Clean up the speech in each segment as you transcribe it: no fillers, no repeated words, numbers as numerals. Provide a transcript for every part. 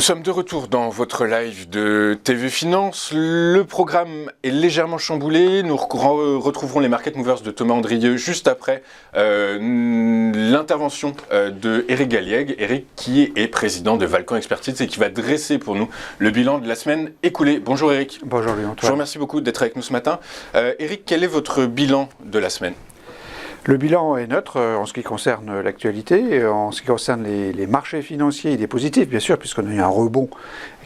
Nous sommes de retour dans votre live de TV Finance. Le programme est légèrement chamboulé. Nous retrouverons les Market Movers de Thomas Andrieux juste après l'intervention de Eric Galliègue. Eric qui est président de Valcan Expertise et qui va dresser pour nous le bilan de la semaine écoulée. Bonjour Eric. Bonjour Louis-Antoine. Je vous remercie beaucoup d'être avec nous ce matin. Eric, quel est votre bilan de la semaine ? Le bilan est neutre en ce qui concerne l'actualité. En ce qui concerne les marchés financiers, il est positif, bien sûr, puisqu'on a eu un rebond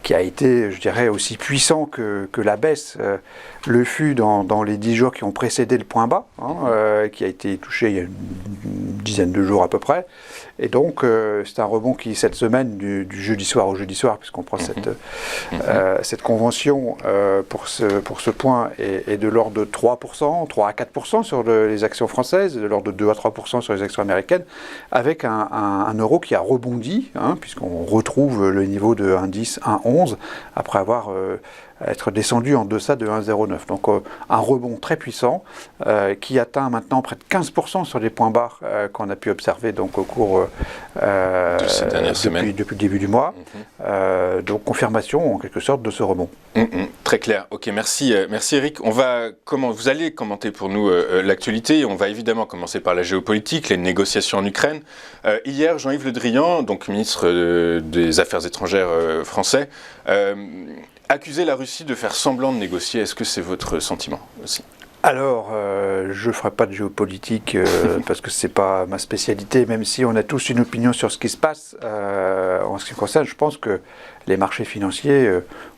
qui a été, je dirais, aussi puissant que la baisse le fut dans les 10 jours qui ont précédé le point bas, qui a été touché il y a une dizaine de jours à peu près. Et donc, c'est un rebond qui, cette semaine, du jeudi soir au jeudi soir, puisqu'on prend cette convention pour ce point, est de l'ordre de 3%, 3 à 4% sur les actions françaises, de l'ordre de 2 à 3% sur les actions américaines, avec un euro qui a rebondi, puisqu'on retrouve le niveau de 1,10, 1,11, après avoir être descendu en deçà de 1,09. Donc un rebond très puissant qui atteint maintenant près de 15% sur les points bas qu'on a pu observer donc, au cours de ces dernières semaines. Depuis le début du mois. Donc confirmation en quelque sorte de ce rebond. Très clair. Ok, merci Eric. Vous allez commenter pour nous l'actualité. On va évidemment commencer par la géopolitique, les négociations en Ukraine. Hier, Jean-Yves Le Drian, donc ministre des Affaires étrangères français, accusait la Russie de faire semblant de négocier. Est-ce que c'est votre sentiment aussi ? Alors, je ne ferai pas de géopolitique parce que ce n'est pas ma spécialité, même si on a tous une opinion sur ce qui se passe. En ce qui me concerne, je pense que les marchés financiers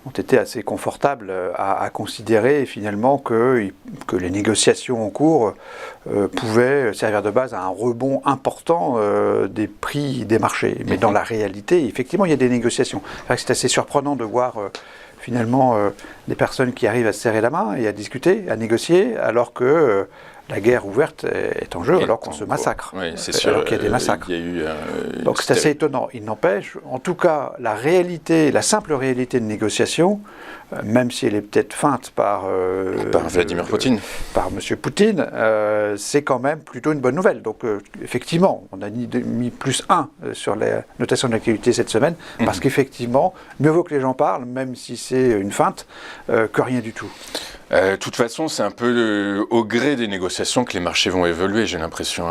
ont été assez confortables à considérer finalement que les négociations en cours pouvaient servir de base à un rebond important des prix des marchés. Mais dans la réalité, effectivement, il y a des négociations. C'est assez surprenant de voir finalement des personnes qui arrivent à se serrer la main et à discuter, à négocier, alors que la guerre ouverte est en jeu, alors qu'on se massacre. Oui, c'est sûr. Alors qu'il y a des massacres. Donc c'est assez étonnant. Il n'empêche, en tout cas, la réalité, la simple réalité de négociation, même si elle est peut-être feinte par Vladimir Poutine, par M. Poutine, c'est quand même plutôt une bonne nouvelle. Donc effectivement, on a mis plus 1 sur la notation de l'activité cette semaine, parce qu'effectivement, mieux vaut que les gens parlent, même si c'est une feinte, que rien du tout. De toute façon, c'est un peu au gré des négociations que les marchés vont évoluer, j'ai l'impression.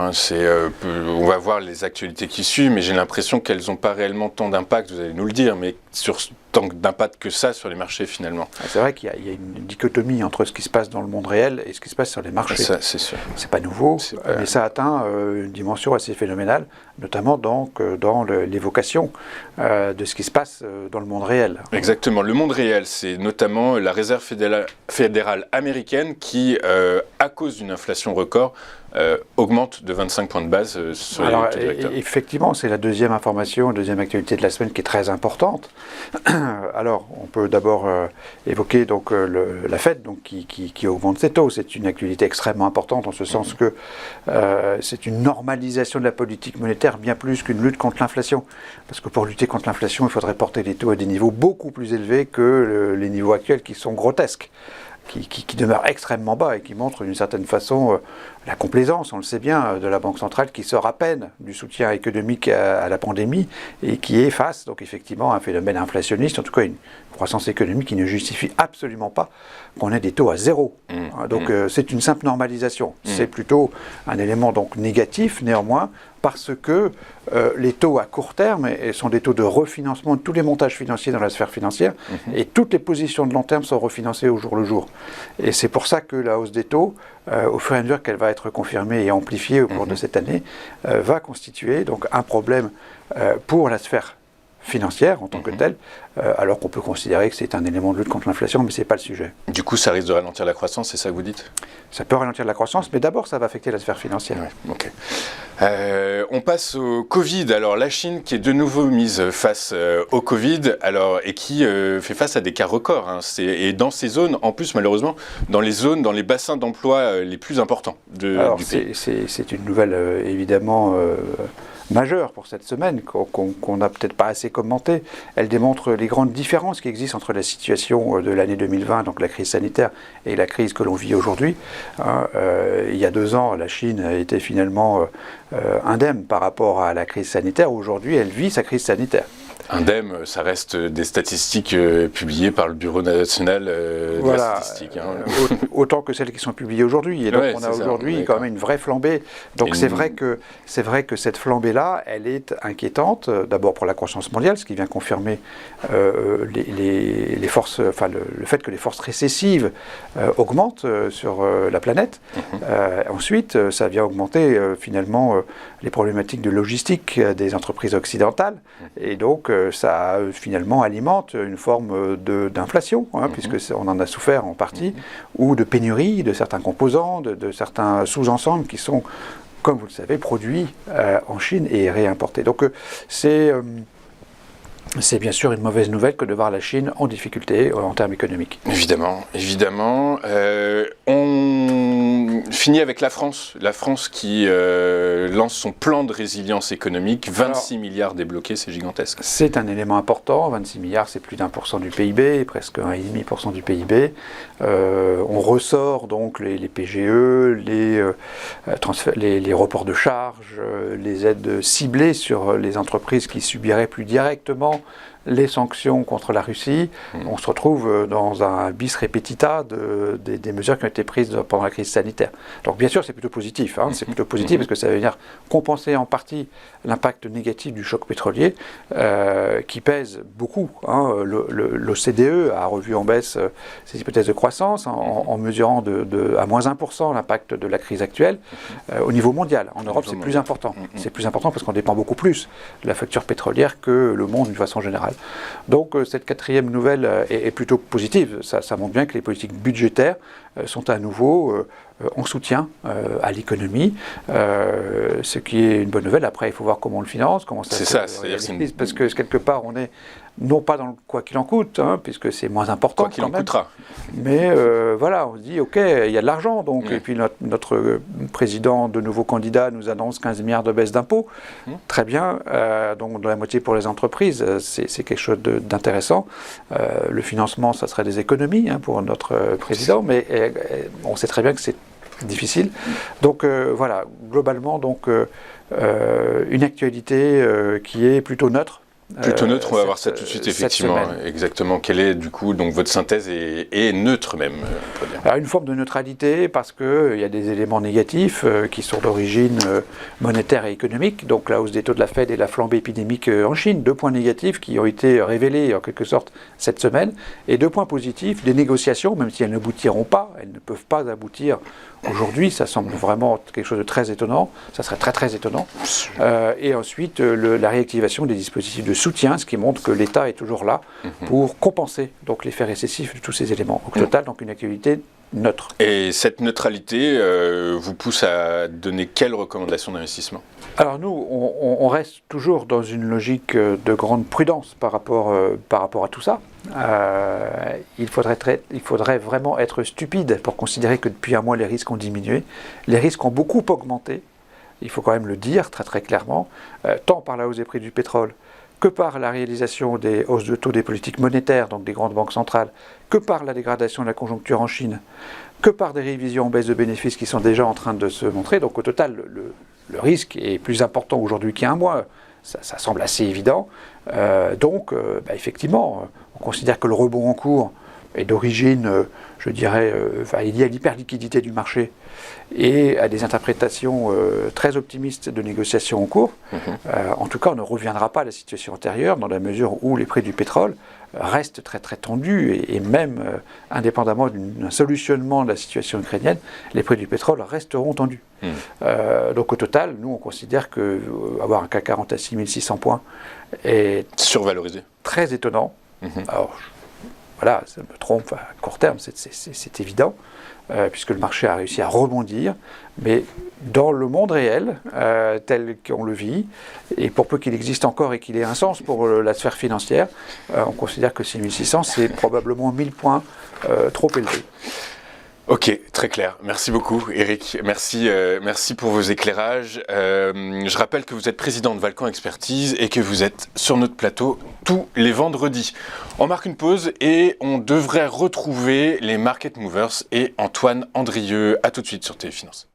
On va voir les actualités qui suivent, mais j'ai l'impression qu'elles n'ont pas réellement tant d'impact, vous allez nous le dire, mais sur tant d'impact que ça sur les marchés finalement. C'est vrai qu'il y a une dichotomie entre ce qui se passe dans le monde réel et ce qui se passe sur les marchés. Ça, c'est sûr. C'est pas nouveau, mais ça atteint une dimension assez phénoménale, notamment donc dans l'évocation de ce qui se passe dans le monde réel. Exactement. Le monde réel, c'est notamment la Réserve fédérale américaine qui, à cause d'une inflation record, augmente de 25 points de base sur les taux directeurs. Effectivement, c'est la deuxième information, la deuxième actualité de la semaine qui est très importante. Alors, on peut d'abord évoquer donc, la Fed donc, qui augmente ses taux. C'est une actualité extrêmement importante en ce sens que c'est une normalisation de la politique monétaire bien plus qu'une lutte contre l'inflation. Parce que pour lutter contre l'inflation, il faudrait porter les taux à des niveaux beaucoup plus élevés que les niveaux actuels qui sont grotesques. Qui demeure extrêmement bas et qui montre d'une certaine façon la complaisance, on le sait bien, de la Banque centrale qui sort à peine du soutien économique à la pandémie et qui est face donc effectivement à un phénomène inflationniste, en tout cas une croissance économique qui ne justifie absolument pas qu'on ait des taux à zéro. Donc c'est une simple normalisation. C'est plutôt un élément donc négatif néanmoins parce que les taux à court terme sont des taux de refinancement de tous les montages financiers dans la sphère financière et toutes les positions de long terme sont refinancées au jour le jour. Et c'est pour ça que la hausse des taux, au fur et à mesure qu'elle va être confirmée et amplifiée au cours de cette année, va constituer donc un problème pour la sphère financière en tant que telle, alors qu'on peut considérer que c'est un élément de lutte contre l'inflation, mais ce n'est pas le sujet. Du coup, ça risque de ralentir la croissance, c'est ça que vous dites ? Ça peut ralentir la croissance, mais d'abord, ça va affecter la sphère financière. Ouais, ok. On passe au Covid. Alors, la Chine qui est de nouveau mise face au Covid, et qui fait face à des cas records. Et dans ces zones, en plus, malheureusement, dans les bassins d'emploi les plus importants du pays. C'est une nouvelle, évidemment, majeure pour cette semaine, qu'on n'a peut-être pas assez commentée. Elle démontre les grandes différences qui existent entre la situation de l'année 2020, donc la crise sanitaire, et la crise que l'on vit aujourd'hui. Il y a 2 ans, la Chine était finalement indemne par rapport à la crise sanitaire. Aujourd'hui, elle vit sa crise sanitaire. Indem, ça reste des statistiques publiées par le Bureau national de la statistique. Autant que celles qui sont publiées aujourd'hui. Et donc on a aujourd'hui quand même une vraie flambée. Donc c'est vrai que cette flambée-là, elle est inquiétante. D'abord pour la croissance mondiale, ce qui vient confirmer les forces, enfin le fait que les forces récessives augmentent sur la planète. Ensuite, ça vient augmenter finalement les problématiques de logistique des entreprises occidentales. Et donc ça finalement alimente une forme d'inflation, puisqu'on en a souffert en partie, ou de pénurie de certains composants, de certains sous-ensembles qui sont, comme vous le savez, produits en Chine et réimportés. Donc c'est bien sûr une mauvaise nouvelle que de voir la Chine en difficulté en termes économiques. Évidemment, évidemment. On finit avec la France. La France qui lance son plan de résilience économique. 26 milliards débloqués, c'est gigantesque. C'est un élément important. 26 milliards, c'est plus d'1% du PIB, presque 1,5% du PIB. On ressort donc les PGE, les reports de charges, les aides ciblées sur les entreprises qui subiraient plus directement les sanctions contre la Russie. On se retrouve dans un bis repetita des mesures qui ont été prises pendant la crise sanitaire. Donc bien sûr, c'est plutôt positif. C'est plutôt positif parce que ça veut dire compenser en partie l'impact négatif du choc pétrolier qui pèse beaucoup. L'OCDE a revu en baisse ses hypothèses de croissance en mesurant à moins 1% l'impact de la crise actuelle au niveau mondial. En Europe, c'est plus important. C'est plus important parce qu'on dépend beaucoup plus de la facture pétrolière que le monde d'une façon générale. Donc cette quatrième nouvelle est plutôt positive. Ça montre bien que les politiques budgétaires sont à nouveau en soutien à l'économie, ce qui est une bonne nouvelle. Après, il faut voir comment on le finance, comment ça se réalise, parce que quelque part, on est non pas dans le quoi qu'il en coûte, puisque c'est moins important. Quoi qu'il en coûtera. Mais voilà, on se dit, OK, il y a de l'argent, donc. Et puis notre président, de nouveau candidat, nous annonce 15 milliards de baisse d'impôts. Très bien, donc de la moitié pour les entreprises, c'est quelque chose d'intéressant. Le financement, ça serait des économies pour notre président, mais on sait très bien que c'est difficile. Donc voilà, globalement, donc, une actualité qui est plutôt neutre. Plutôt neutre, on va voir ça tout de suite, effectivement. Exactement. Quelle est, du coup, donc votre synthèse est neutre même, on peut dire. Alors, une forme de neutralité parce qu'il y a des éléments négatifs qui sont d'origine monétaire et économique. Donc, la hausse des taux de la Fed et la flambée épidémique en Chine. 2 points négatifs qui ont été révélés, en quelque sorte, cette semaine. Et 2 points positifs, des négociations, même si elles n'aboutiront pas, elles ne peuvent pas aboutir aujourd'hui. Ça semble vraiment quelque chose de très étonnant. Ça serait très, très étonnant. Et ensuite, la réactivation des dispositifs de soutien, ce qui montre que l'État est toujours là pour compenser donc l'effet récessif de tous ces éléments. Au total, donc une activité neutre. Et cette neutralité vous pousse à donner quelles recommandations d'investissement ? Alors nous, on reste toujours dans une logique de grande prudence par rapport à tout ça. Il faudrait vraiment être stupide pour considérer que depuis un mois, les risques ont diminué. Les risques ont beaucoup augmenté, il faut quand même le dire très très clairement, tant par la hausse des prix du pétrole, que par la réalisation des hausses de taux des politiques monétaires, donc des grandes banques centrales, que par la dégradation de la conjoncture en Chine, que par des révisions en baisse de bénéfices qui sont déjà en train de se montrer. Donc au total, le risque est plus important aujourd'hui qu'il y a un mois. Ça semble assez évident. Donc effectivement, on considère que le rebond en cours est d'origine, je dirais, il y a l'hyperliquidité du marché et à des interprétations très optimistes de négociations en cours. En tout cas, on ne reviendra pas à la situation antérieure dans la mesure où les prix du pétrole restent très très tendus et même indépendamment d'un solutionnement de la situation ukrainienne, les prix du pétrole resteront tendus. Donc au total, nous on considère que avoir un CAC 40 à 6600 points est survalorisé, très étonnant. Alors voilà, ça me trompe à court terme, c'est évident, puisque le marché a réussi à rebondir, mais dans le monde réel, tel qu'on le vit, et pour peu qu'il existe encore et qu'il ait un sens pour la sphère financière, on considère que 6600, c'est probablement 1000 points trop élevé. Ok, très clair. Merci beaucoup, Eric. Merci pour vos éclairages. Je rappelle que vous êtes président de Valcan Expertise et que vous êtes sur notre plateau tous les vendredis. On marque une pause et on devrait retrouver les Market Movers et Antoine Andrieux. À tout de suite sur Téléfinance.